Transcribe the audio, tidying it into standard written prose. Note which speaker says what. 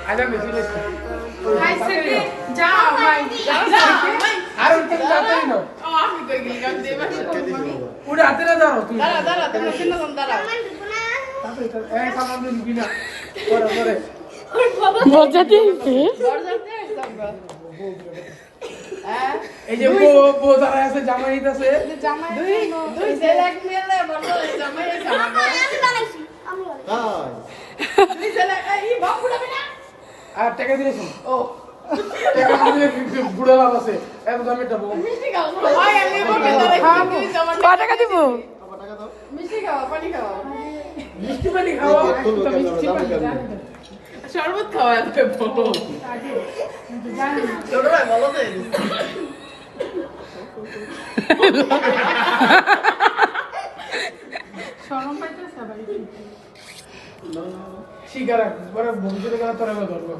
Speaker 1: আজ আমি বেশি লেছি
Speaker 2: ভাই সেকে যাও ভাই যাও
Speaker 1: আর উঠতে যাতেই না
Speaker 2: ও আমি কই গেলি গান দেবা
Speaker 1: উড়ে হাতে না দাঁড়াও তুমি
Speaker 2: দাঁড়া দাঁড়া তুমি কেন দাঁড়া
Speaker 1: এই সামান দিবি না পরে পরে
Speaker 3: বরযাত্রী
Speaker 2: বরযাত্রী আসবে
Speaker 1: এই যে বো যারা আছে জামাই আছে
Speaker 2: জামাই দুই ছেলে এক মেয়ে বরযাত্রী জামাই আছে
Speaker 4: আমি বানাইছি
Speaker 2: দুই ছেলে এই বাপুড়া না
Speaker 1: আর টাকা দিয়েছ
Speaker 2: ও
Speaker 1: টাকা না দিলে বুড়া লাভ আছে এত দামি একটা বউ
Speaker 2: মিষ্টি খাও ভাই আমি বলতে দাঁড়াই তুমি জামাই
Speaker 3: কত টাকা দিব
Speaker 2: মিষ্টি খাও পানি খাও
Speaker 1: মিষ্টি পানি খাওয়া তো মিষ্টি পানি
Speaker 2: শরবত খাওয়া এত বলো ছোট ভাই বলো তো শরম পাইতেছে ভাই
Speaker 1: শিকার বড় ভবিষ্যতে গেলে তোরা ধরবো